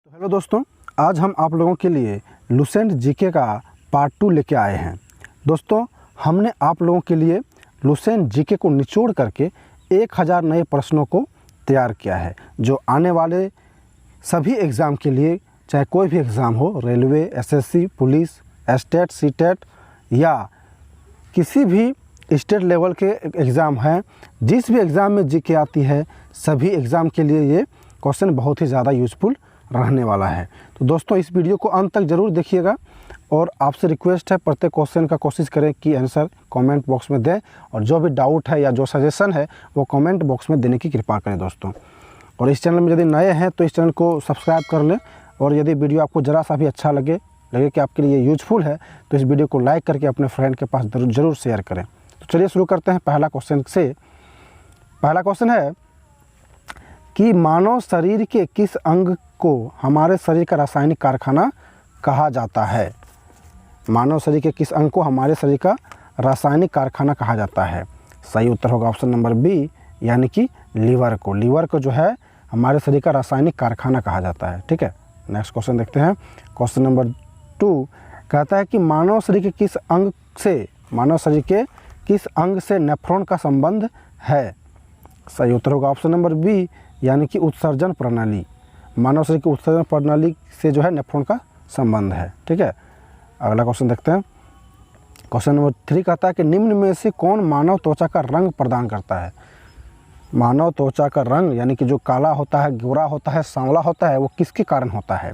तो हेलो दोस्तों, आज हम आप लोगों के लिए लुसेंट जीके का पार्ट 2 लेके आए हैं। दोस्तों, हमने आप लोगों के लिए लुसेंट जीके को निचोड़ करके 1000 नए प्रश्नों को तैयार किया है, जो आने वाले सभी एग्ज़ाम के लिए, चाहे कोई भी एग्ज़ाम हो, railway, SSC, police, estate, CTET या किसी भी स्टेट लेवल के एग्ज़ाम हैं, जिस भी एग्ज़ाम में जीके आती है, सभी एग्ज़ाम के लिए ये क्वेश्चन बहुत ही ज़्यादा यूज़फुल रहने वाला है। तो दोस्तों, इस वीडियो को अंत तक ज़रूर देखिएगा और आपसे रिक्वेस्ट है, प्रत्येक क्वेश्चन का कोशिश करें कि आंसर कमेंट बॉक्स में दें, और जो भी डाउट है या जो सजेशन है वो कमेंट बॉक्स में देने की कृपा करें दोस्तों। और इस चैनल में यदि नए हैं तो इस चैनल को सब्सक्राइब कर लें, और यदि वीडियो आपको ज़रा सा भी अच्छा लगे कि आपके लिए यूजफुल है, तो इस वीडियो को लाइक करके अपने फ्रेंड के पास ज़रूर शेयर करें। तो चलिए शुरू करते हैं पहला क्वेश्चन से। पहला क्वेश्चन है कि मानव शरीर के किस अंग को हमारे शरीर का रासायनिक कारखाना कहा जाता है? मानव शरीर के किस अंग को हमारे शरीर का रासायनिक कारखाना कहा जाता है? सही उत्तर होगा ऑप्शन नंबर बी, यानी कि लीवर को। लीवर को जो है हमारे शरीर का रासायनिक कारखाना कहा जाता है। ठीक है, नेक्स्ट क्वेश्चन देखते हैं। क्वेश्चन नंबर 2 कहता है कि मानव शरीर के किस अंग से नेफ्रॉन का संबंध है? सही उत्तर होगा ऑप्शन नंबर बी, यानी कि उत्सर्जन प्रणाली। मानव शरीर की उत्सर्जन प्रणाली से जो है नेफ्रॉन का संबंध है। ठीक है, अगला क्वेश्चन देखते हैं। क्वेश्चन नंबर 3 कहता है कि निम्न में से कौन मानव त्वचा का रंग प्रदान करता है? मानव त्वचा का रंग, यानी कि जो काला होता है, गोरा होता है, सांवला होता है, वो किसके कारण होता है?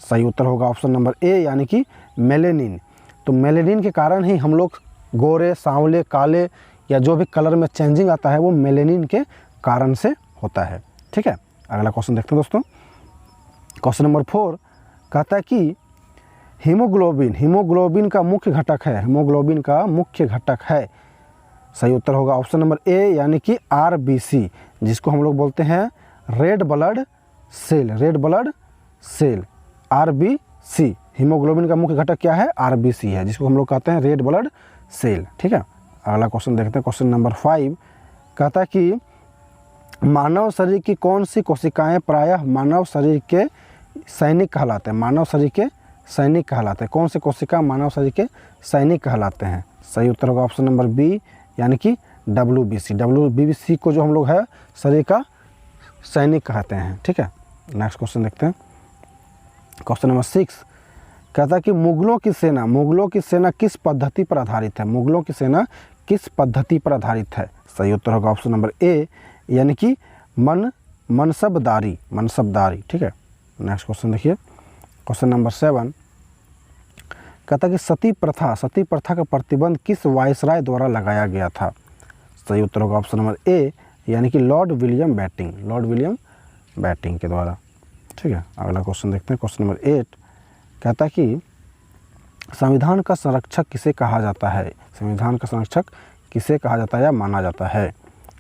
सही उत्तर होगा ऑप्शन नंबर ए, यानी कि मेलेनिन। तो मेलेनिन के कारण ही हम लोग गोरे, सांवले, काले या जो भी कलर में चेंजिंग आता है, वो मेलेनिन के कारण से होता है। ठीक है, अगला क्वेश्चन देखते हैं दोस्तों। क्वेश्चन नंबर 4 कहता है कि हीमोग्लोबिन का मुख्य घटक है। सही उत्तर होगा ऑप्शन नंबर ए, यानी कि आरबीसी, जिसको हम लोग बोलते हैं red blood cell. RBC, haemoglobin का मुख्य घटक क्या है? आरबीसी है, जिसको हम लोग कहते हैं रेड ब्लड सेल। ठीक है, अगला क्वेश्चन देखते हैं। क्वेश्चन नंबर 5 कहता है कि मानव शरीर की कौन सी कोशिकाएं प्रायः मानव शरीर के सैनिक कहलाते हैं? कौन सी कोशिका मानव शरीर के सैनिक कहलाते हैं? सही उत्तर होगा ऑप्शन नंबर बी, यानी कि डब्ल्यूबीसी को जो हम लोग है शरीर का सैनिक कहते हैं। ठीक है, नेक्स्ट क्वेश्चन देखते हैं। क्वेश्चन नंबर 6 कहता है कि मुगलों की सेना किस पद्धति पर आधारित है? सही उत्तर होगा ऑप्शन नंबर ए, यानी कि मनसबदारी। ठीक है, नेक्स्ट क्वेश्चन देखिए। क्वेश्चन नंबर 7 कहता है कि सती प्रथा का प्रतिबंध किस वायसराय द्वारा लगाया गया था? सही उत्तर होगा ऑप्शन नंबर ए, यानी कि लॉर्ड विलियम बैटिंग के द्वारा। ठीक है, अगला क्वेश्चन देखते हैं। क्वेश्चन नंबर 8 कहता है कि संविधान का संरक्षक किसे कहा जाता है या माना जाता है?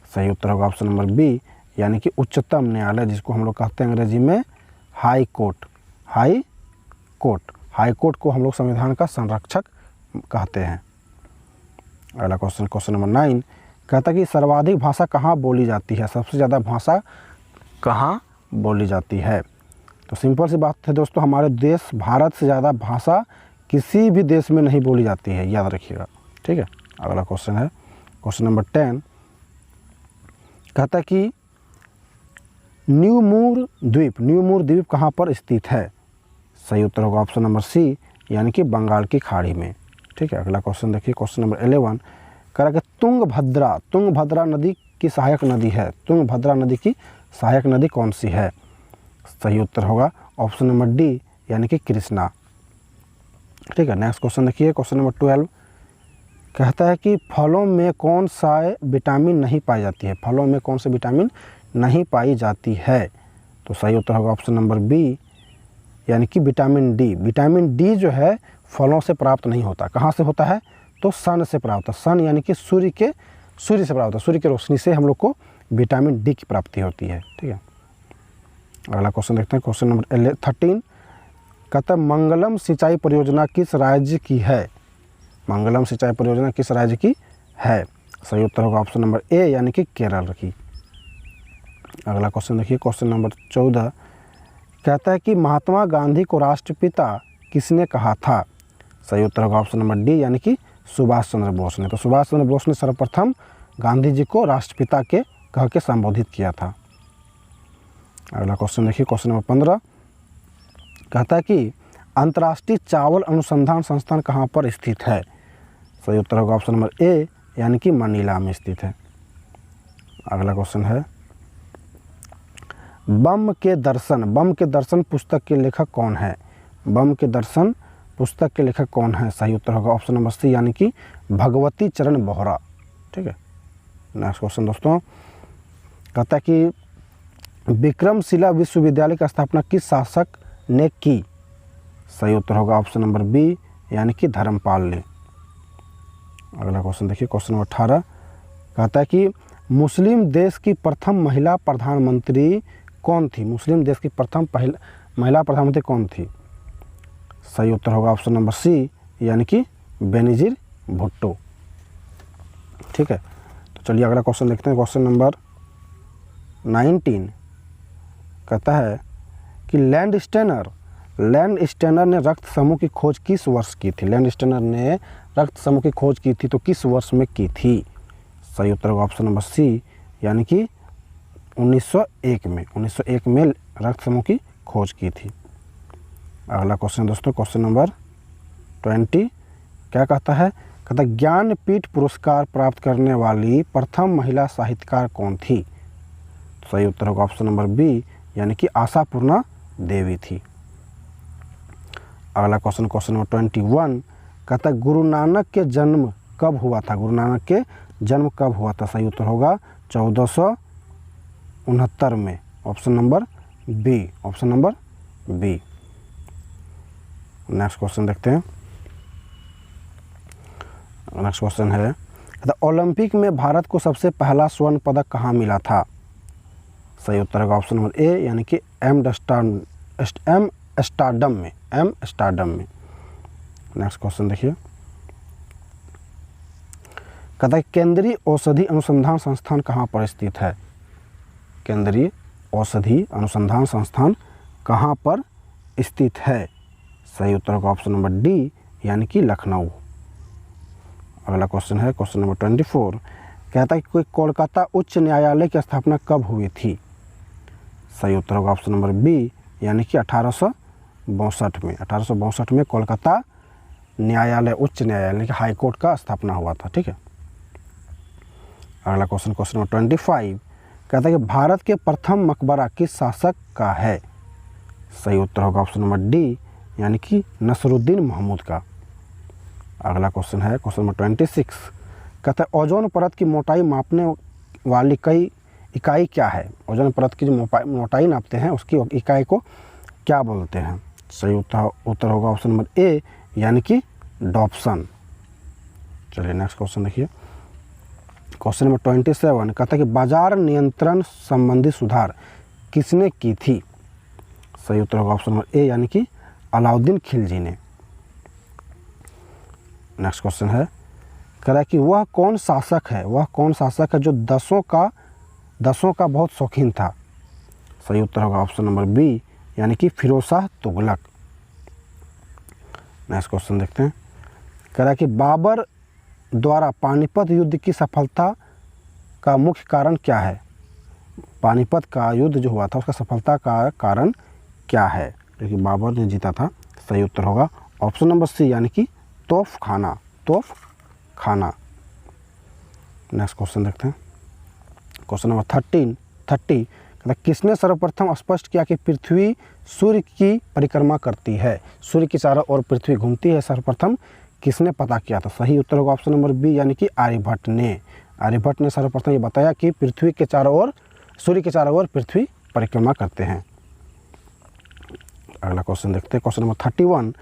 सही उत्तर होगा ऑप्शन नंबर बी, यानी कि उच्चतम न्यायालय, जिसको हम लोग कहते हैं अंग्रेजी में हाई कोर्ट को हम लोग संविधान का संरक्षक कहते हैं। अगला क्वेश्चन नंबर 9 कहता है कि सर्वाधिक भाषा कहाँ बोली जाती है? सबसे ज़्यादा भाषा कहाँ बोली जाती है? तो सिंपल सी बात है दोस्तों, हमारे देश भारत से ज़्यादा भाषा किसी भी देश में नहीं बोली जाती है, याद रखिएगा। ठीक है, अगला क्वेश्चन है क्वेश्चन नंबर 10 कहता है कि न्यूमूर द्वीप कहाँ पर स्थित है? सही उत्तर होगा ऑप्शन नंबर सी, यानी कि बंगाल की खाड़ी में। ठीक है, अगला क्वेश्चन देखिए। क्वेश्चन नंबर 11 कह रहा है कि तुंगभद्रा नदी की सहायक नदी है। तुंगभद्रा नदी की सहायक नदी कौन सी है? सही उत्तर होगा ऑप्शन नंबर डी, यानी कि कृष्णा। ठीक है, नेक्स्ट क्वेश्चन देखिए। क्वेश्चन नंबर 12 कहता है कि फलों में कौन सा विटामिन नहीं पाई जाती है? तो सही उत्तर होगा ऑप्शन नंबर बी, यानी कि विटामिन डी। विटामिन डी जो है फलों से प्राप्त नहीं होता। कहाँ से होता है? तो सन से प्राप्त होता है। सन यानी कि सूर्य से प्राप्त होता है। सूर्य की रोशनी से हम लोग को विटामिन डी की प्राप्ति होती है। ठीक है, अगला क्वेश्चन देखते हैं। क्वेश्चन नंबर 13 कहता है मंगलम सिंचाई परियोजना किस राज्य की है? सही उत्तर होगा ऑप्शन नंबर ए, यानी कि केरल की। अगला क्वेश्चन देखिए। क्वेश्चन नंबर 14 कहता है कि महात्मा गांधी को राष्ट्रपिता किसने कहा था? सही उत्तर होगा ऑप्शन नंबर डी, यानी कि सुभाष चंद्र बोस ने। तो सुभाष चंद्र बोस ने सर्वप्रथम गांधी जी को राष्ट्रपिता के कह के संबोधित किया था। अगला क्वेश्चन देखिए, क्वेश्चन नंबर 15 कहता है कि अंतर्राष्ट्रीय चावल अनुसंधान संस्थान कहाँ पर स्थित है? सही उत्तर होगा ऑप्शन नंबर ए, यानी कि मनीला में स्थित है। अगला क्वेश्चन है, बम के दर्शन पुस्तक के लेखक कौन है? बम के दर्शन पुस्तक के लेखक कौन है? सही उत्तर होगा ऑप्शन नंबर सी, यानी कि भगवती चरण बोहरा। ठीक है। नेक्स्ट क्वेश्चन दोस्तों कहता है कि विक्रमशिला विश्वविद्यालय की स्थापना किस शासक ने की? सही उत्तर होगा ऑप्शन नंबर बी, यानी कि धर्मपाल ने। अगला क्वेश्चन देखिए, क्वेश्चन नंबर 18 कहता है कि मुस्लिम देश की प्रथम महिला प्रधानमंत्री कौन थी? मुस्लिम देश की प्रथम महिला प्रधानमंत्री कौन थी? सही उत्तर होगा ऑप्शन नंबर सी, यानी कि बेनजीर भुट्टो। ठीक है। तो चलिए अगला क्वेश्चन देखते हैं, क्वेश्चन नंबर 19 कहता है कि लैंडस्टेनर ने रक्त समूह की खोज किस वर्ष की थी? लैंडस्टेनर ने रक्त समूह की खोज की थी तो किस वर्ष में की थी? सही उत्तर होगा ऑप्शन नंबर सी, यानी कि 1901 में रक्त समूह की खोज की थी। अगला क्वेश्चन दोस्तों, क्वेश्चन नंबर 20 क्या कहता है? कहता है ज्ञानपीठ पुरस्कार प्राप्त करने वाली प्रथम महिला साहित्यकार कौन थी? सही उत्तर होगा ऑप्शन नंबर बी, यानी कि आशापूर्णा देवी थी। अगला क्वेश्चन, क्वेश्चन नंबर 21 कहता है गुरु नानक के जन्म कब हुआ था? गुरु नानक के जन्म कब हुआ था? सही उत्तर होगा 1469 में, option number B, option number B. Next question देखते हैं। नेक्स्ट क्वेश्चन है, कहता ओलंपिक में भारत को सबसे पहला स्वर्ण पदक कहाँ मिला था? सही उत्तर होगा ऑप्शन नंबर ए, यानी कि एम्स्टर्डम में। नेक्स्ट क्वेश्चन देखिए, कहता है केंद्रीय औषधि अनुसंधान संस्थान कहाँ पर स्थित है? केंद्रीय औषधि अनुसंधान संस्थान कहाँ पर स्थित है? सही उत्तर होगा ऑप्शन नंबर डी, यानी कि लखनऊ। अगला क्वेश्चन है, क्वेश्चन नंबर 24 कहता है कि कोलकाता उच्च न्यायालय की स्थापना कब हुई थी? सही उत्तर होगा ऑप्शन नंबर बी, यानी कि 1862 में। 1862 में कोलकाता न्यायालय, उच्च न्यायालय के हाई कोर्ट का स्थापना हुआ था। ठीक है। अगला क्वेश्चन, क्वेश्चन नंबर 25 कहता है कि भारत के प्रथम मकबरा किस शासक का है? सही उत्तर होगा ऑप्शन नंबर डी, यानी कि नसरुद्दीन महमूद का। अगला क्वेश्चन है, क्वेश्चन नंबर 26 कहता है ओजोन परत की मोटाई मापने वाली कई इकाई क्या है? ओजोन परत की जो मोटाई नापते हैं उसकी इकाई को क्या बोलते हैं? सही उत्तर होगा ऑप्शन नंबर ए, यानी कि डॉप्सन। चलिए नेक्स्ट क्वेश्चन देखिए, क्वेश्चन नंबर 27 कहता है कि बाजार नियंत्रण संबंधी सुधार किसने की थी? सही उत्तर होगा ऑप्शन नंबर ए, यानी कि अलाउद्दीन खिलजी ने। नेक्स्ट क्वेश्चन है, कह रहा है कि वह कौन शासक है जो दसों का बहुत शौकीन था? सही उत्तर होगा ऑप्शन नंबर बी, यानी कि फिरोज शाह तुगलक। नेक्स्ट क्वेश्चन देखते हैं, कह रहा है कि बाबर द्वारा पानीपत युद्ध की सफलता का मुख्य कारण क्या है? पानीपत का युद्ध जो हुआ था उसका सफलता का कारण क्या है, जो कि बाबर ने जीता था? सही उत्तर होगा ऑप्शन नंबर सी, यानी कि तोफ खाना। नेक्स्ट क्वेश्चन देखते हैं, क्वेश्चन नंबर 30 कहता है किसने सर्वप्रथम स्पष्ट किया कि पृथ्वी सूर्य की परिक्रमा करती है? सूर्य के चारों ओर पृथ्वी घूमती है, सर्वप्रथम किसने पता किया था? सही उत्तर होगा ऑप्शन नंबर बी, यानी कि आर्यभट्ट ने सर्वप्रथम ये बताया कि सूर्य के चारों ओर पृथ्वी परिक्रमा करते हैं। अगला क्वेश्चन देखते हैं, क्वेश्चन नंबर 31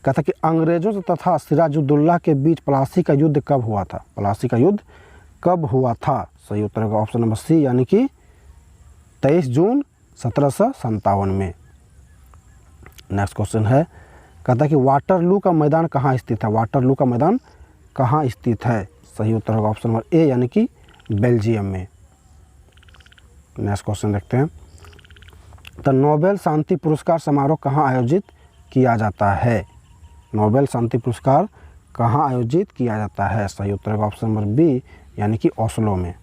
कहता कि अंग्रेजों तथा सिराजुद्दौला के बीच प्लासी का युद्ध कब हुआ था? सही उत्तर होगा ऑप्शन नंबर सी, यानी कि 23 जून 1757 में। नेक्स्ट क्वेश्चन है, कहता है कि वाटरलू का मैदान कहाँ स्थित है? सही उत्तर होगा ऑप्शन नंबर ए, यानी कि बेल्जियम में। नेक्स्ट क्वेश्चन देखते हैं, तो नोबेल शांति पुरस्कार समारोह कहाँ आयोजित किया जाता है? नोबेल शांति पुरस्कार कहाँ आयोजित किया जाता है? सही उत्तर होगा ऑप्शन नंबर बी, यानी कि ओस्लो में।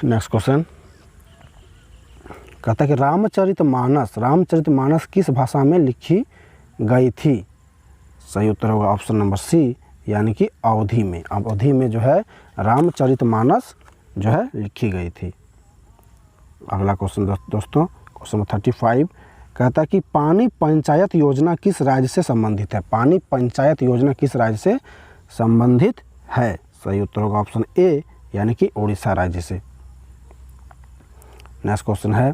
नेक्स्ट क्वेश्चन कहता है कि रामचरितमानस किस भाषा में लिखी गई थी? सही उत्तर होगा ऑप्शन नंबर सी, यानी कि अवधी में। अवधी में जो है रामचरितमानस जो है लिखी गई थी। अगला क्वेश्चन दोस्तों, क्वेश्चन नंबर 35 कहता है कि पानी पंचायत योजना किस राज्य से संबंधित है? पानी पंचायत योजना किस राज्य से संबंधित है? सही उत्तर होगा ऑप्शन ए, यानी कि उड़ीसा राज्य से। नेक्स्ट क्वेश्चन है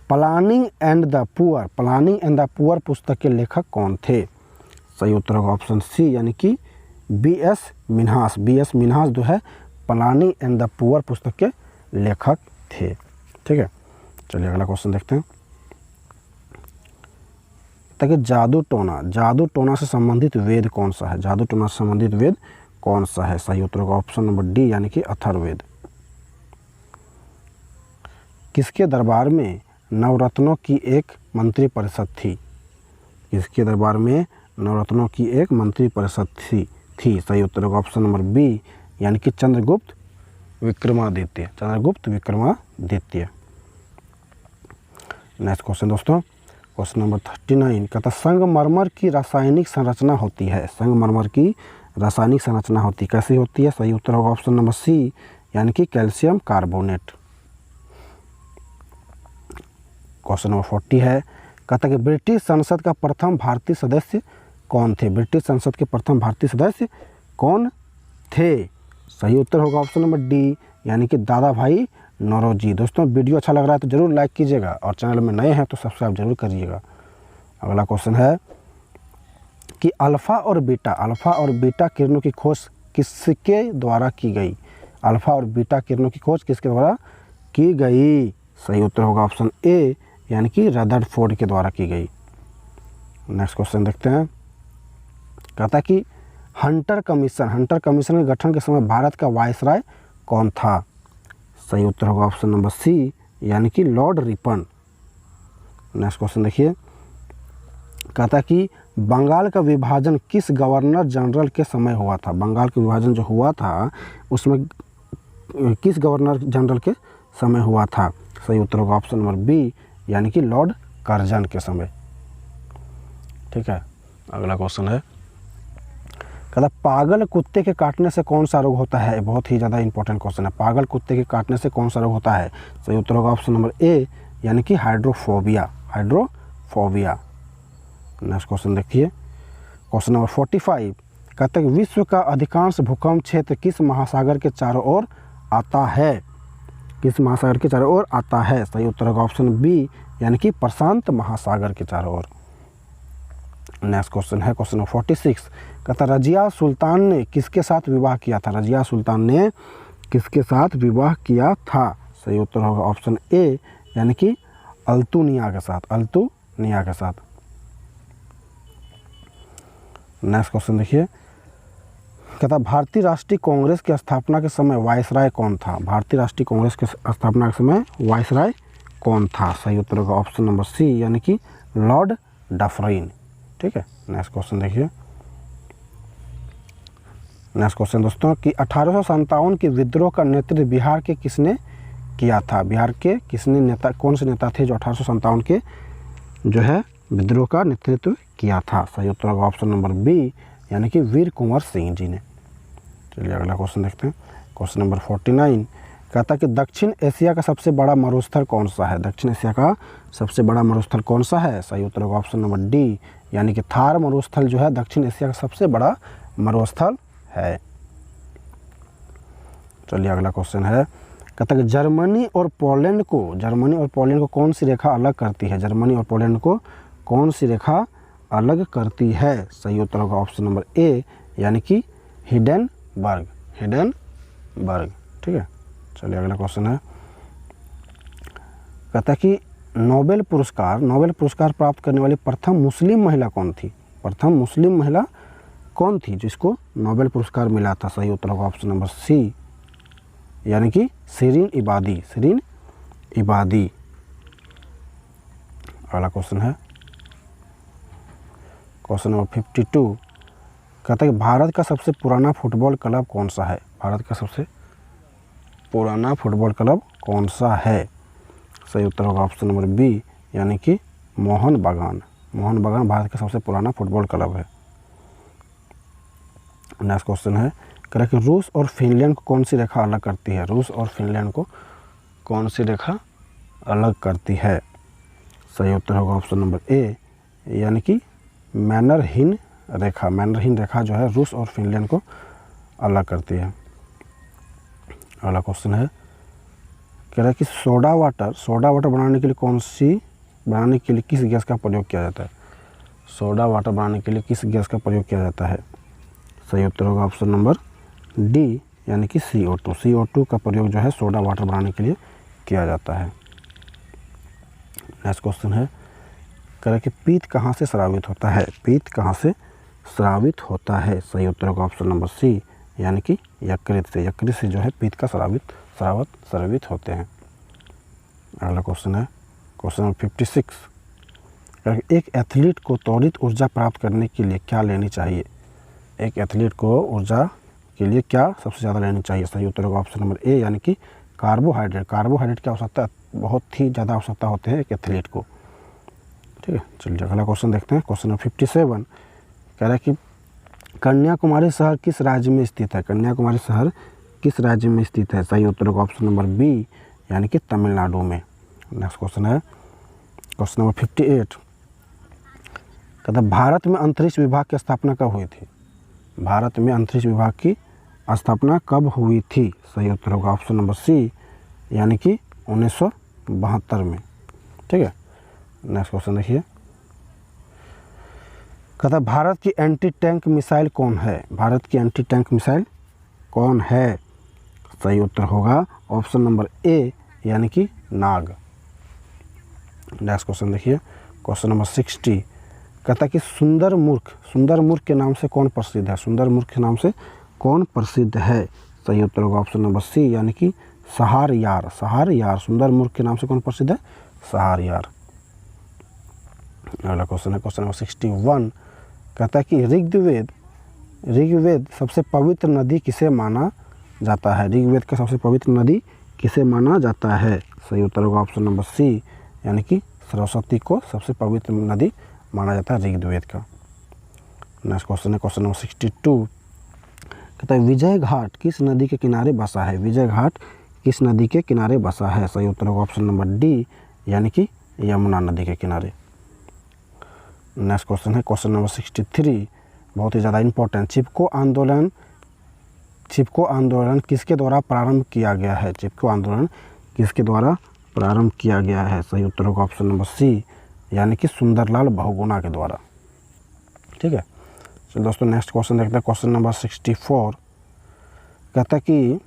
प्लानिंग एंड द पुअर पुस्तक के लेखक कौन थे? सही उत्तर होगा ऑप्शन सी, यानी कि बी.एस. मिन्हास जो है प्लानिंग एंड द पुअर पुस्तक के लेखक थे। ठीक है, चलिए अगला क्वेश्चन देखते हैं। ताकि जादू टोना से संबंधित वेद कौन सा है? जादू टोना से संबंधित वेद कौन सा है? सही उत्तर होगा ऑप्शन नंबर डी, यानी कि अथर्ववेद। किसके दरबार में नवरत्नों की एक मंत्री परिषद थी? किसके दरबार में नवरत्नों की एक मंत्री परिषद थी? सही उत्तर होगा ऑप्शन नंबर बी, यानी कि चंद्रगुप्त विक्रमादित्य। नेक्स्ट क्वेश्चन दोस्तों, क्वेश्चन नंबर 39 कहता संगमरमर की रासायनिक संरचना होती है। संगमरमर की रासायनिक संरचना होती कैसी होती है? सही उत्तर होगा ऑप्शन नंबर सी, यानी कि कैल्शियम कार्बोनेट। क्वेश्चन नंबर 40 है, कहता कि ब्रिटिश संसद का प्रथम भारतीय सदस्य कौन थे? ब्रिटिश संसद के प्रथम भारतीय सदस्य कौन थे? सही उत्तर होगा ऑप्शन नंबर डी, यानी कि दादा भाई नौरोजी। दोस्तों वीडियो अच्छा लग रहा है तो ज़रूर लाइक कीजिएगा और चैनल में नए हैं तो सब्सक्राइब जरूर करिएगा। अगला क्वेश्चन है कि अल्फ़ा और बीटा किरणों की खोज किसके द्वारा की गई? अल्फ़ा और बीटा किरणों की खोज किसके द्वारा की गई? सही उत्तर होगा ऑप्शन ए, यानी कि रदरफोर्ड के द्वारा की गई। नेक्स्ट क्वेश्चन देखते हैं। कहता है कि हंटर कमीशन के गठन के समय भारत का वायसराय कौन था? सही उत्तर होगा ऑप्शन नंबर सी, यानी कि लॉर्ड रिपन। नेक्स्ट क्वेश्चन देखिए, कहता है कि बंगाल का विभाजन किस गवर्नर जनरल के समय हुआ था? बंगाल का विभाजन जो हुआ था उसमें किस गवर्नर जनरल के समय हुआ था? सही उत्तर होगा ऑप्शन नंबर बी, यानी कि लॉर्ड कर्जन के समय। ठीक है, अगला क्वेश्चन है, कहता पागल कुत्ते के काटने से कौन सा रोग होता है? बहुत ही ज़्यादा इंपॉर्टेंट क्वेश्चन है। पागल कुत्ते के काटने से कौन सा रोग होता है? सही उत्तर होगा ऑप्शन नंबर ए, यानी कि हाइड्रोफोबिया। नेक्स्ट क्वेश्चन देखिए, क्वेश्चन नंबर 45 कहते हैं विश्व का अधिकांश भूकंप क्षेत्र किस महासागर के चारों ओर आता है? किस महासागर के चारों ओर आता है? सही उत्तर होगा ऑप्शन बी, यानी कि प्रशांत महासागर के चारों ओर। नेक्स्ट क्वेश्चन है क्वेश्चन नंबर 46 कहता रजिया सुल्तान ने किसके साथ विवाह किया था? रजिया सुल्तान ने किसके साथ विवाह किया था? सही उत्तर होगा ऑप्शन ए, यानी कि अल्तुनिया के साथ। नेक्स्ट क्वेश्चन देखिए, कहता भारतीय राष्ट्रीय कांग्रेस की स्थापना के समय वायसराय कौन था? भारतीय राष्ट्रीय कांग्रेस के स्थापना के समय वायसराय कौन था? सही उत्तर होगा ऑप्शन नंबर सी, यानी कि लॉर्ड डफरिन। ठीक है, नेक्स्ट क्वेश्चन देखिए। नेक्स्ट क्वेश्चन दोस्तों कि 1857 के विद्रोह का नेतृत्व बिहार के किसने किया था? बिहार के कौन से नेता थे जो 1857 के जो है विद्रोह का नेतृत्व किया था? सही उत्तर होगा ऑप्शन नंबर बी, यानी कि वीर कुंवर सिंह जी ने। चलिए अगला क्वेश्चन देखते हैं। क्वेश्चन नंबर 49 कहता है कि दक्षिण एशिया का सबसे बड़ा मरुस्थल कौन सा है? दक्षिण एशिया का सबसे बड़ा मरुस्थल कौन सा है? सही उत्तर होगा ऑप्शन नंबर डी, यानी कि थार मरुस्थल जो है दक्षिण एशिया का सबसे बड़ा मरुस्थल है। चलिए अगला क्वेश्चन है, कहता है कि जर्मनी और पोलैंड को कौन सी रेखा अलग करती है? जर्मनी और पोलैंड को कौन सी रेखा अलग करती है? सही उत्तर होगा ऑप्शन नंबर ए, यानी कि हिडेनबर्ग। ठीक है, चलिए अगला क्वेश्चन है, कहता है कि नोबेल पुरस्कार प्राप्त करने वाली प्रथम मुस्लिम महिला कौन थी? प्रथम मुस्लिम महिला कौन थी जिसको नोबेल पुरस्कार मिला था? सही उत्तर होगा ऑप्शन नंबर सी, यानी कि शिरीन इबादी। अगला क्वेश्चन है क्वेश्चन नंबर 52, कहता है कि भारत का सबसे पुराना फुटबॉल क्लब कौन सा है? भारत का सबसे पुराना फुटबॉल क्लब कौन सा है? सही उत्तर होगा ऑप्शन नंबर बी, यानी कि मोहन बागान। मोहन बागान भारत का सबसे पुराना फुटबॉल क्लब है। नेक्स्ट क्वेश्चन है, कह रहा है कि रूस और फिनलैंड को कौन सी रेखा अलग करती है? रूस और फिनलैंड को कौन सी रेखा अलग करती है? सही उत्तर होगा ऑप्शन नंबर ए, यानी कि मैनरहीन रेखा। मैनरहीन रेखा जो है रूस और फिनलैंड को अलग करती है। अगला क्वेश्चन है, कह रहा है कि सोडा वाटर बनाने के लिए किस गैस का प्रयोग किया जाता है? सोडा वाटर बनाने के लिए किस गैस का प्रयोग किया जाता है? सही उत्तर होगा ऑप्शन नंबर डी, यानी कि CO2। CO2 का प्रयोग जो है सोडा वाटर बनाने के लिए किया जाता है। नेक्स्ट क्वेश्चन है, कह रहा है कि पीत कहाँ से स्रावित होता है? पीत कहाँ से स्रावित होता है? सही उत्तर होगा ऑप्शन नंबर सी, यानी कि यकृत से। यकृत से जो है पीत का स्रावित होते हैं। अगला क्वेश्चन है क्वेश्चन नंबर 56, एक एथलीट को त्वरित ऊर्जा प्राप्त करने के लिए क्या लेनी चाहिए? एक एथलीट को ऊर्जा के लिए क्या सबसे ज़्यादा लेनी चाहिए? सही उत्तर होगा ऑप्शन नंबर ए, यानी कि कार्बोहाइड्रेट। कार्बोहाइड्रेट की आवश्यकता बहुत ही ज़्यादा आवश्यकता होते हैं एक एथलीट को। ठीक है, चलिए अगला क्वेश्चन देखते हैं। क्वेश्चन नंबर 57, कह रहा है कि कन्याकुमारी शहर किस राज्य में स्थित है? कन्याकुमारी शहर किस राज्य में स्थित है? सही उत्तर होगा ऑप्शन नंबर बी, यानी कि तमिलनाडु में। नेक्स्ट क्वेश्चन है क्वेश्चन नंबर 58, कहता है भारत में अंतरिक्ष विभाग की स्थापना कब हुई थी? भारत में अंतरिक्ष विभाग की स्थापना कब हुई थी? सही उत्तर होगा ऑप्शन नंबर सी, यानी कि 1972 में। ठीक है, नेक्स्ट क्वेश्चन देखिए, कहता है भारत की एंटी टैंक मिसाइल कौन है? भारत की एंटी टैंक मिसाइल कौन है? सही उत्तर होगा ऑप्शन नंबर ए, यानी कि नाग। नेक्स्ट क्वेश्चन देखिए, क्वेश्चन नंबर 60, कहता है कि सुंदर मूर्ख के नाम से कौन प्रसिद्ध है? सुंदर मूर्ख के नाम से कौन प्रसिद्ध है? सही उत्तर होगा ऑप्शन नंबर सी, यानी कि सहारयार। सुंदर मूर्ख के नाम से कौन प्रसिद्ध है? सहारयार। अगला क्वेश्चन है क्वेश्चन नंबर 61, कहता है कि ऋग्वेद सबसे पवित्र नदी किसे माना जाता है? ऋग्वेद का सबसे पवित्र नदी किसे माना जाता है? सही उत्तर होगा ऑप्शन नंबर सी, यानी कि सरस्वती को सबसे पवित्र नदी माना जाता है ऋग्वेद का। नेक्स्ट क्वेश्चन है क्वेश्चन नंबर 62, कहता है विजय घाट किस नदी के किनारे बसा है? विजय घाट किस नदी के किनारे बसा है? सही उत्तर होगा ऑप्शन नंबर डी, यानी कि यमुना नदी के किनारे। नेक्स्ट क्वेश्चन है क्वेश्चन नंबर 63, बहुत ही ज़्यादा इंपॉर्टेंट। चिपको आंदोलन किसके द्वारा प्रारंभ किया गया है? चिपको आंदोलन किसके द्वारा प्रारंभ किया गया है? सही उत्तर होगा ऑप्शन नंबर सी, यानी कि सुंदरलाल बहुगुणा के द्वारा। ठीक है, चलो दोस्तों नेक्स्ट क्वेश्चन देखते हैं। क्वेश्चन नंबर 64, कहता है कि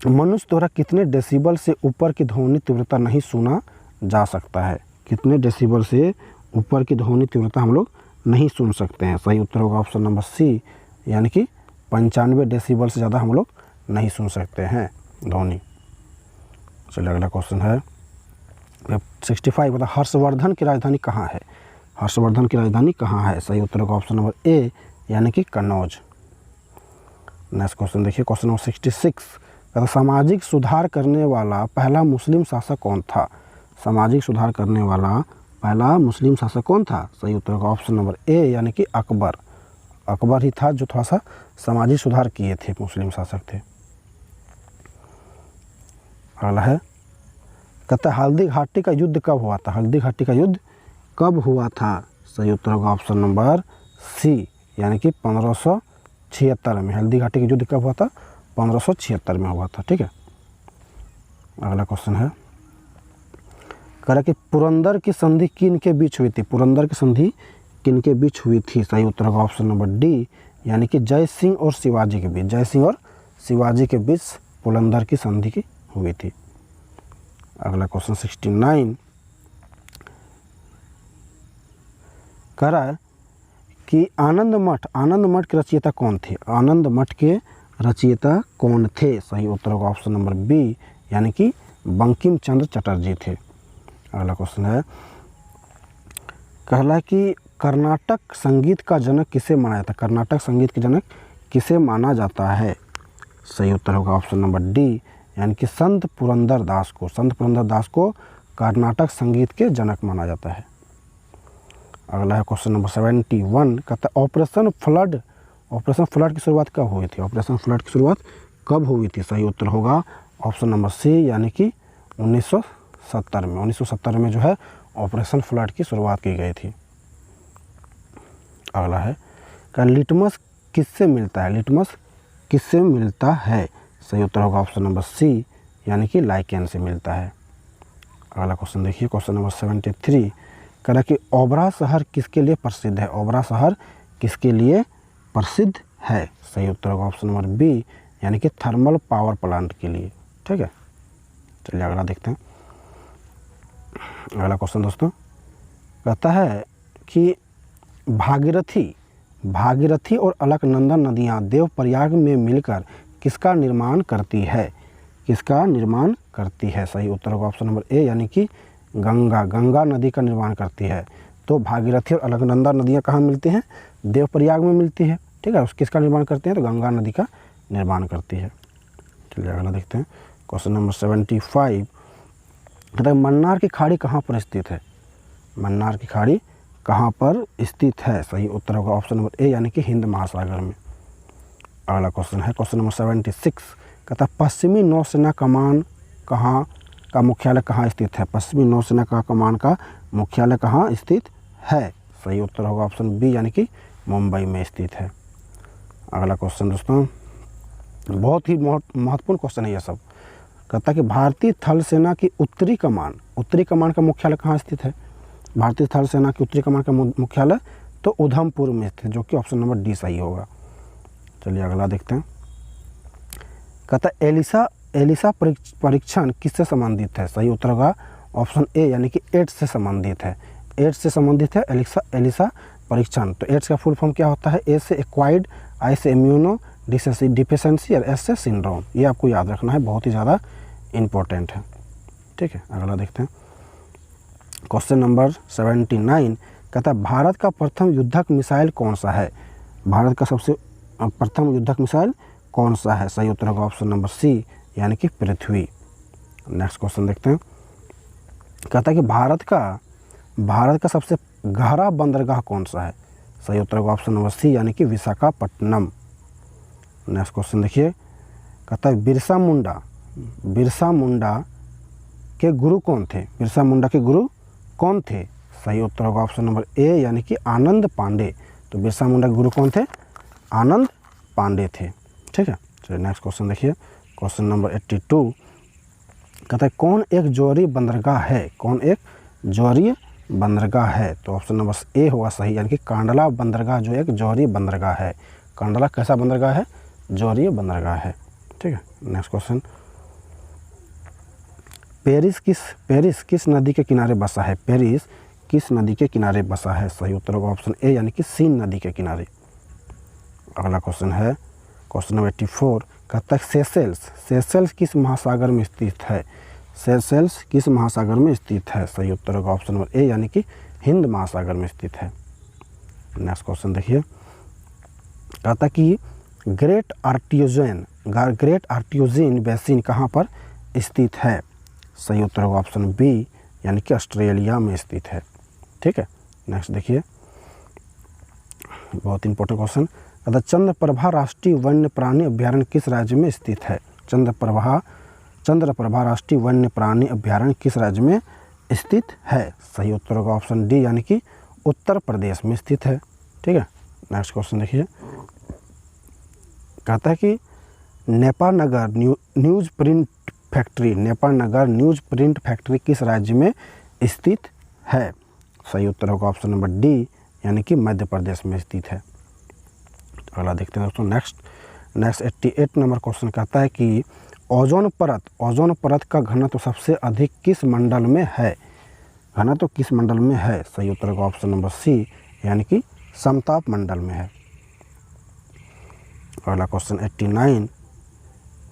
मनुष्य द्वारा कितने डेसिबल से ऊपर की ध्वनि तीव्रता नहीं सुना जा सकता है? कितने डेसिबल से ऊपर की ध्वनि तीव्रता हम लोग नहीं सुन सकते हैं? सही उत्तर होगा ऑप्शन नंबर सी, यानी कि 95 डेसिबल से ज़्यादा हम लोग नहीं सुन सकते हैं ध्वनि। चलिए अगला क्वेश्चन है 65, मतलब हर्षवर्धन की राजधानी कहाँ है? हर्षवर्धन की राजधानी कहाँ है? सही उत्तर होगा ऑप्शन नंबर ए, यानी कि कन्नौज। नेक्स्ट क्वेश्चन देखिए क्वेश्चन नंबर 66, कहता सामाजिक सुधार करने वाला पहला मुस्लिम शासक कौन था? सामाजिक सुधार करने वाला पहला मुस्लिम शासक कौन था? सही उत्तर होगा ऑप्शन नंबर ए, यानी कि अकबर। अकबर ही था जो थोड़ा सा सामाजिक सुधार किए थे, मुस्लिम शासक थे। अगला है, कहता है हल्दी घाटी का युद्ध कब हुआ था? हल्दी घाटी का युद्ध कब हुआ था? सही उत्तर होगा ऑप्शन नंबर सी, यानी कि 1576 में। हल्दी घाटी का युद्ध कब हुआ था? 1576 में हुआ था। ठीक है, अगला क्वेश्चन है, कह रहा कि पुरंदर की संधि किन के बीच हुई थी? पुरंदर की संधि किन के बीच हुई थी? सही उत्तर होगा ऑप्शन नंबर डी, यानी कि जय सिंह और शिवाजी के बीच। जय सिंह और शिवाजी के बीच पुरंदर की संधि की हुई थी। अगला क्वेश्चन 69, कह रहा है कि आनंद मठ के रचयिता कौन थे? आनंद मठ के रचयिता कौन थे? सही उत्तर होगा ऑप्शन नंबर बी, यानी कि बंकिम चंद्र चटर्जी थे। अगला क्वेश्चन है, कहला कि कर्नाटक संगीत का जनक किसे माना जाता है? कर्नाटक संगीत के जनक किसे माना जाता है? सही उत्तर होगा ऑप्शन नंबर डी, यानी कि संत पुरंदरदास को। संत पुरंदरदास को कर्नाटक संगीत के जनक माना जाता है। अगला है क्वेश्चन नंबर 71, कहता है ऑपरेशन फ्लड की शुरुआत कब हुई थी? ऑपरेशन फ्लड की शुरुआत कब हुई थी? सही उत्तर होगा ऑप्शन नंबर सी, यानी कि 1970 में। 1970 में जो है ऑपरेशन फ्लड की शुरुआत की गई थी। अगला है, क्या लिटमस किससे मिलता है? लिटमस किससे मिलता है? सही उत्तर होगा ऑप्शन नंबर सी, यानी कि लाइकेन से मिलता है। अगला क्वेश्चन देखिए, क्वेश्चन नंबर 73, कह रहा कि ओबरा शहर किसके लिए प्रसिद्ध है? ओबरा शहर किसके लिए प्रसिद्ध है? सही उत्तर होगा ऑप्शन नंबर बी, यानी कि थर्मल पावर प्लांट के लिए। ठीक है, चलिए अगला देखते हैं। अगला क्वेश्चन दोस्तों कहता है कि भागीरथी और अलकनंदा नदियाँ देवप्रयाग में मिलकर किसका निर्माण करती है? किसका निर्माण करती है? सही उत्तर होगा ऑप्शन नंबर ए, यानी कि गंगा नदी का निर्माण करती है। तो भागीरथी और अलकनंदा नदियाँ कहाँ मिलती हैं? देवप्रयाग में मिलती है। ठीक है, किसका निर्माण करती हैं? तो गंगा नदी का निर्माण करती है। चलिए अगला देखते हैं, क्वेश्चन नंबर 75, कहता है मन्नार की खाड़ी कहाँ पर स्थित है? मन्नार की खाड़ी कहाँ पर स्थित है? सही उत्तर होगा ऑप्शन नंबर ए, यानी कि हिंद महासागर में। अगला क्वेश्चन है क्वेश्चन नंबर 76, कहता है पश्चिमी नौसेना कमान का मुख्यालय कहाँ स्थित है? पश्चिमी नौसेना का कमान का मुख्यालय कहाँ स्थित है? सही उत्तर होगा ऑप्शन बी, यानी कि मुंबई में स्थित है। अगला क्वेश्चन दोस्तों बहुत ही महत्वपूर्ण क्वेश्चन है ये सब। कहता है कि भारतीय थल सेना की उत्तरी कमान का मुख्यालय कहाँ स्थित है? भारतीय थल सेना की उत्तरी कमान का मुख्यालय तो उधमपुर में स्थित, जो कि ऑप्शन नंबर डी सही होगा। चलिए अगला देखते हैं, कहता है एलिसा परीक्षण किससे संबंधित है? सही उत्तर होगा ऑप्शन ए, यानी कि एड्स से संबंधित है। एड्स से संबंधित है एलिसा परीक्षण। तो एड्स का फुल फॉर्म क्या होता है? ए से एक्वायर्ड, आई से इम्यूनो डिफिशिएंसी और एस से सिंड्रोम। ये आपको याद रखना है, बहुत ही ज़्यादा इम्पोर्टेंट है। ठीक है, अगला देखते हैं, क्वेश्चन नंबर 79, कहता है भारत का प्रथम युद्धक मिसाइल कौन सा है? भारत का सबसे प्रथम युद्धक मिसाइल कौन सा है? सही उत्तर होगा ऑप्शन नंबर सी, यानी कि पृथ्वी। नेक्स्ट क्वेश्चन देखते हैं, कहता है कि भारत का सबसे गहरा बंदरगाह कौन सा है? सही उत्तर होगा ऑप्शन नंबर सी, यानी कि विशाखापट्टनम। नेक्स्ट क्वेश्चन देखिए, कहता है बिरसा मुंडा के गुरु कौन थे? बिरसा मुंडा के गुरु कौन थे? सही उत्तर होगा ऑप्शन नंबर ए, यानी कि आनंद पांडे। तो बिरसा मुंडा के गुरु कौन थे? आनंद पांडे थे। ठीक है, चलिए नेक्स्ट क्वेश्चन देखिए, क्वेश्चन नंबर 82, कहता है कौन एक जौहरी बंदरगाह है? कौन एक जौहरी बंदरगाह है? तो ऑप्शन नंबर ए होगा सही, यानी कि कांडला बंदरगाह जो एक जौहरी बंदरगाह है। कांडला कैसा बंदरगाह है? जौहरी बंदरगाह है। ठीक है, नेक्स्ट क्वेश्चन, पेरिस किस नदी के किनारे बसा है? पेरिस किस नदी के किनारे बसा है? सही उत्तर होगा ऑप्शन ए, यानी कि सीन नदी के किनारे। अगला क्वेश्चन है क्वेश्चन नंबर 84, कहता है सेशेल्स किस महासागर में स्थित है? सेशेल्स किस महासागर में स्थित है? सही उत्तर होगा ऑप्शन नंबर ए, यानी कि हिंद महासागर में स्थित है। नेक्स्ट क्वेश्चन देखिए, कहता कि ग्रेट आर्टियोजेन बेसिन कहाँ पर स्थित है? सही उत्तर होगा ऑप्शन बी, यानी कि ऑस्ट्रेलिया में स्थित है। ठीक है, नेक्स्ट देखिए, बहुत इंपॉर्टेंट क्वेश्चन, कहता चंद्रप्रभा राष्ट्रीय वन्य प्राणी अभ्यारण्य किस राज्य में स्थित है? चंद्रप्रभा राष्ट्रीय वन्य प्राणी अभ्यारण्य किस राज्य में स्थित है? सही उत्तर होगा ऑप्शन डी, यानी कि उत्तर प्रदेश में स्थित है। ठीक है, नेक्स्ट क्वेश्चन देखिए, कहता है कि नेपानगर न्यूज प्रिंट फैक्ट्री किस राज्य में स्थित है? सही उत्तर होगा ऑप्शन नंबर डी, यानी कि मध्य प्रदेश में स्थित है। अगला देखते हैं दोस्तों, नेक्स्ट 88 नंबर क्वेश्चन कहता है कि ओजोन परत का घनत्व सबसे अधिक किस मंडल में है? घनत्व किस मंडल में है? सही उत्तर होगा ऑप्शन नंबर सी, यानी कि समताप मंडल में है। अगला क्वेश्चन 89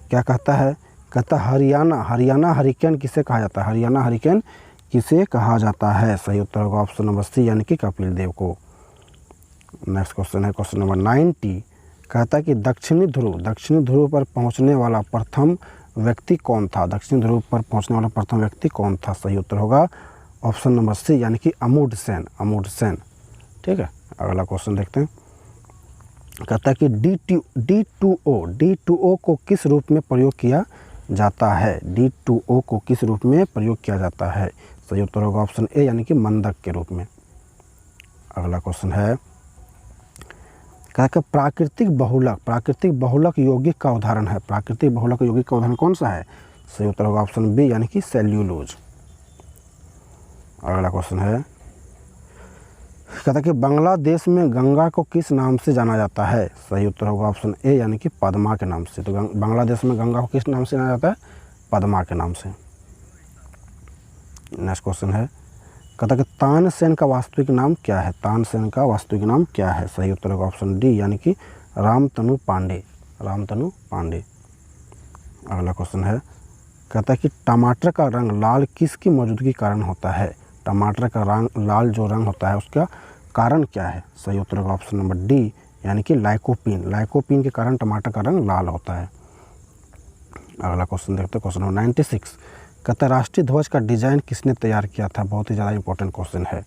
क्या कहता है? कहता हरियाणा हरिकेन किसे कहा जाता है? हरियाणा हरिकेन किसे कहा जाता है? सही उत्तर होगा ऑप्शन नंबर सी यानी कि कपिल देव को। नेक्स्ट क्वेश्चन है क्वेश्चन नंबर 90। कहता है कि दक्षिणी ध्रुव पर पहुंचने वाला प्रथम व्यक्ति कौन था? दक्षिणी ध्रुव पर पहुंचने वाला प्रथम व्यक्ति कौन था? सही उत्तर होगा ऑप्शन नंबर सी यानी कि अमूर्ड सेन। ठीक है, अगला क्वेश्चन देखते हैं। कहता है कि D2O को किस रूप में प्रयोग किया जाता है? D2O को किस रूप में प्रयोग किया जाता है? सही उत्तर होगा ऑप्शन ए यानी कि मंदक के रूप में। अगला क्वेश्चन है, कहा कि प्राकृतिक बहुलक यौगिक का उदाहरण है। प्राकृतिक बहुलक यौगिक का उदाहरण कौन सा है? सही उत्तर होगा ऑप्शन बी यानी कि सेल्यूलोज। अगला क्वेश्चन है, कहता है कि बांग्लादेश में गंगा को किस नाम से जाना जाता है? सही उत्तर होगा ऑप्शन ए यानी कि पद्मा के नाम से। तो बांग्लादेश में गंगा को किस नाम से जाना जाता है? पद्मा के नाम से। नेक्स्ट क्वेश्चन है, कहता है कि तानसेन का वास्तविक नाम क्या है? तानसेन का वास्तविक नाम क्या है? सही उत्तर होगा ऑप्शन डी यानी कि रामतनु पांडे। अगला क्वेश्चन है, कहता है कि टमाटर का रंग लाल किसकी मौजूदगी के कारण होता है? टमाटर का रंग लाल जो रंग होता है उसका कारण क्या है? सही उत्तर होगा ऑप्शन नंबर डी यानी कि लाइकोपीन के कारण टमाटर का रंग लाल होता है। अगला क्वेश्चन देखते हैं क्वेश्चन नंबर 96। कहता है राष्ट्रीय ध्वज का डिजाइन किसने तैयार किया था? बहुत ही ज़्यादा इंपॉर्टेंट क्वेश्चन है।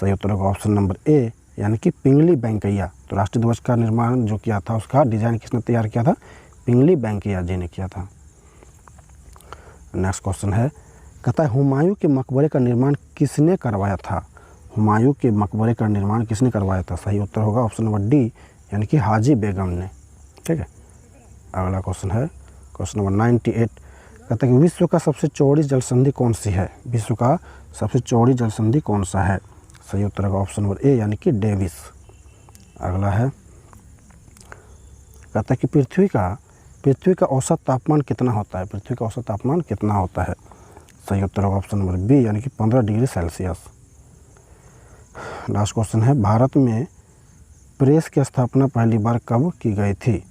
सही उत्तर होगा ऑप्शन नंबर ए यानी कि पिंगली वेंकैया। तो राष्ट्रीय ध्वज का निर्माण जो किया था उसका डिजाइन किसने तैयार किया था? पिंगली वेंकैया जी ने किया था। नेक्स्ट क्वेश्चन है, कहता है हुमायूं के मकबरे का निर्माण किसने करवाया था? हुमायूं के मकबरे का निर्माण किसने करवाया था? सही उत्तर होगा ऑप्शन नंबर डी यानी कि हाजी बेगम ने। ठीक है, अगला क्वेश्चन है क्वेश्चन नंबर 98। कहता है कि विश्व का सबसे चौड़ी जल संधि कौन सी है? विश्व का सबसे चौड़ी जल संधि कौन सा है? सही उत्तर होगा ऑप्शन नंबर ए यानी कि डेविस। अगला है, कहता है कि पृथ्वी का औसत तापमान कितना होता है? पृथ्वी का औसत तापमान कितना होता है? सही उत्तर होगा ऑप्शन नंबर बी यानी कि 15 डिग्री सेल्सियस। लास्ट क्वेश्चन है, भारत में प्रेस की स्थापना पहली बार कब की गई थी?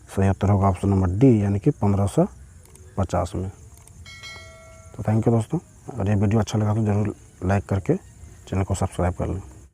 सही उत्तर होगा ऑप्शन नंबर डी यानी कि 1550 में। तो थैंक यू दोस्तों, अगर ये वीडियो अच्छा लगा तो ज़रूर लाइक करके चैनल को सब्सक्राइब कर लें।